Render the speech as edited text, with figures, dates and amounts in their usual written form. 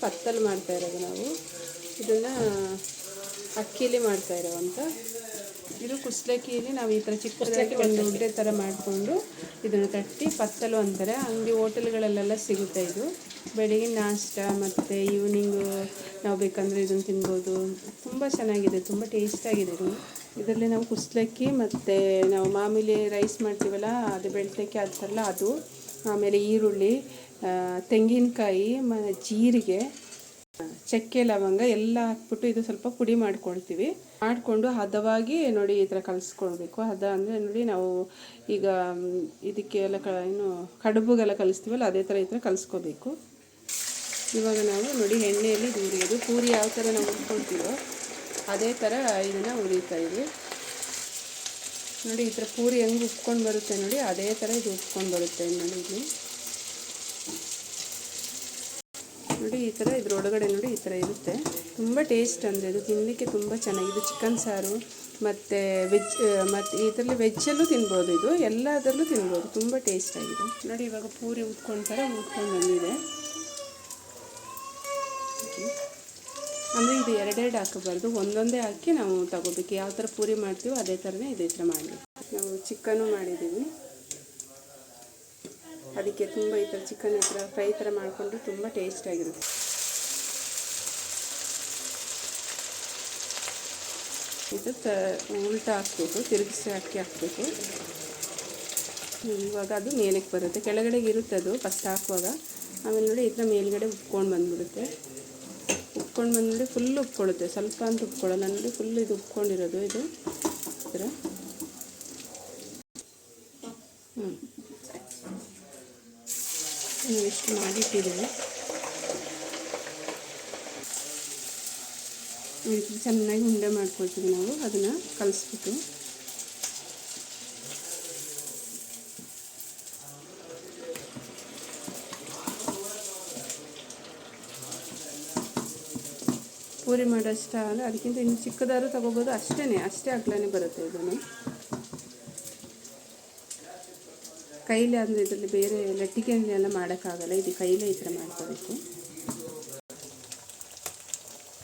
ಪತ್ತಲು ಮಾಡ್ತಾ ಇರೋದು ನಾವು. ಇದನ್ನು ಅಕ್ಕಿಲಿ ಮಾಡ್ತಾ ಇರೋವಂಥ ಇದು ಕುಸ್ಲಕ್ಕಿಯಲ್ಲಿ ನಾವು ಈ ಥರ ಚಿಕ್ಕದಾಗಿ ಒಂದು ಉಂಡೆ ಥರ ಮಾಡಿಕೊಂಡು ಇದನ್ನು ತಟ್ಟಿ ಪತ್ತಲು ಅಂತಾರೆ. ಅಂಗಡಿ ಹೋಟೆಲ್ಗಳಲ್ಲೆಲ್ಲ ಸಿಗುತ್ತೆ ಇದು. ಬೆಳಗಿನ ನಾಷ್ಟ ಮತ್ತು ಈವ್ನಿಂಗು ನಾವು ಬೇಕಂದರೆ ಇದನ್ನು ತಿನ್ಬೋದು. ತುಂಬ ಚೆನ್ನಾಗಿದೆ, ತುಂಬ ಟೇಸ್ಟಾಗಿದೆ ಇದು. ಇದರಲ್ಲಿ ನಾವು ಕುಸ್ಲಕ್ಕಿ ಮತ್ತು ನಾವು ಮಾಮೂಲಿ ರೈಸ್ ಮಾಡ್ತೀವಲ್ಲ ಅದು ಬೆಳ್ತಕ್ಕಿ ಅಂತಾರಲ್ಲ ಅದು, ಆಮೇಲೆ ಈರುಳ್ಳಿ, ತೆಂಗಿನಕಾಯಿ, ಜೀರಿಗೆ, ಚಕ್ಕೆ, ಲವಂಗ ಎಲ್ಲ ಹಾಕ್ಬಿಟ್ಟು ಇದು ಸ್ವಲ್ಪ ಪುಡಿ ಮಾಡ್ಕೊಳ್ತೀವಿ. ಮಾಡಿಕೊಂಡು ಹದವಾಗಿ ನೋಡಿ ಈ ಥರ ಕಲಿಸ್ಕೊಳ್ಬೇಕು. ಹದ ಅಂದರೆ ನೋಡಿ ನಾವು ಈಗ ಇದಕ್ಕೆಲ್ಲ ಏನು ಕಡುಬುಗೆಲ್ಲ ಕಲಿಸ್ತೀವಲ್ಲ ಅದೇ ಥರ ಈ ಥರ ಕಲಿಸ್ಕೋಬೇಕು. ಇವಾಗ ನಾವು ನೋಡಿ ಎಣ್ಣೆಯಲ್ಲಿ ಹುರಿಯೋದು. ಪೂರಿ ಯಾವ ಥರ ನಾವು ಉಟ್ಕೊಳ್ತೀವೋ ಅದೇ ಥರ ಇದನ್ನು ಹುರಿತಾ ಇದ್ವಿ. ನೋಡಿ ಈ ಥರ ಪೂರಿ ಹೆಂಗೆ ಉಟ್ಕೊಂಡು ಬರುತ್ತೆ ನೋಡಿ ಅದೇ ಥರ ಇದು ಉಟ್ಕೊಂಡು ಬರುತ್ತೆ ನೋಡಿ. ಇಲ್ಲಿ ನೋಡಿ ಈ ಥರ ಇದ್ರೊಳಗಡೆ ನೋಡಿ ಈ ಥರ ಇರುತ್ತೆ. ತುಂಬ ಟೇಸ್ಟ್ ಅಂದರೆ ಇದು ತಿನ್ನಲಿಕ್ಕೆ ತುಂಬ ಚೆನ್ನಾಗಿದೆ. ಚಿಕನ್ ಸಾರು ಮತ್ತು ವೆಜ್ ಮತ್ತು ಇದರಲ್ಲಿ ವೆಜ್ಜಲ್ಲೂ ತಿನ್ಬೋದು, ಇದು ಎಲ್ಲದರಲ್ಲೂ ತಿನ್ಬೋದು. ತುಂಬ ಟೇಸ್ಟಾಗಿದೆ ನೋಡಿ. ಇವಾಗ ಪೂರಿ ಉಟ್ಕೊಂಡು ಬಂದಿದೆ. ಅಂದರೆ ಇದು ಎರಡೆರಡು ಹಾಕಬಾರ್ದು, ಒಂದೊಂದೇ ಹಾಕಿ ನಾವು ತಗೋಬೇಕು. ಯಾವ ಥರ ಪೂರಿ ಮಾಡ್ತೀವೋ ಅದೇ ಥರನೇ ಇದೇ ಥರ ಮಾಡಬೇಕು. ನಾವು ಚಿಕನ್ನು ಮಾಡಿದ್ದೀವಿ, ಅದಕ್ಕೆ ತುಂಬ ಈ ಥರ ಚಿಕನ್ ಈ ಥರ ಫ್ರೈ ಥರ ಮಾಡಿಕೊಂಡು ತುಂಬ ಟೇಸ್ಟಾಗಿರುತ್ತೆ. ಇದು ಉಲ್ಟಾ ಹಾಕಬೇಕು, ತಿರುಗಿಸಿ ಹಾಕಬೇಕು. ಇವಾಗ ಅದು ಮೇಲಕ್ಕೆ ಬರುತ್ತೆ. ಕೆಳಗಡೆಗೆ ಇರುತ್ತೆ ಅದು ಫಸ್ಟ್ ಹಾಕುವಾಗ. ಆಮೇಲೆ ನೋಡಿ ಈ ಥರ ಮೇಲ್ಗಡೆ ಉಪ್ಕೊಂಡು ಬಂದುಬಿಡುತ್ತೆ. ಉಪ್ಕೊಂಡು ಬಂದು ಫುಲ್ ಉಪ್ಕೊಳ್ಳುತ್ತೆ, ಸ್ವಲ್ಪ ಅಂತ ಉಪ್ಕೊಳ್ಳಲ್ಲ ನೋಡಿ. ಫುಲ್ ಇದು ಉಪ್ಕೊಂಡಿರೋದು ಇದು ಈ ಥರ. ಇಷ್ಟು ಮಾಡಿಟ್ಟಿದ್ದೀವಿ. ಚೆನ್ನಾಗಿ ಉಂಡೆ ಮಾಡ್ಕೊಳ್ತೀವಿ ನಾವು. ಅದನ್ನು ಕಲಿಸ್ಬಿಟ್ಟು ಪೂರಿ ಮಾಡೋಷ್ಟ ಅಲ್ಲ, ಅದಕ್ಕಿಂತ ಇನ್ನು ಚಿಕ್ಕದಾರು ತಗೋಬೋದು. ಅಷ್ಟೇ ಅಗಲನೇ ಬರುತ್ತೆ. ಇದನ್ನು ಕೈಲಿ ಅಂದರೆ ಇದರಲ್ಲಿ ಬೇರೆ ಲಟ್ಟಿಗೆಲ್ಲ ಮಾಡೋಕ್ಕಾಗಲ್ಲ, ಇದು ಕೈಲೇ ಈ ಥರ ಮಾಡ್ಕೋಬೇಕು.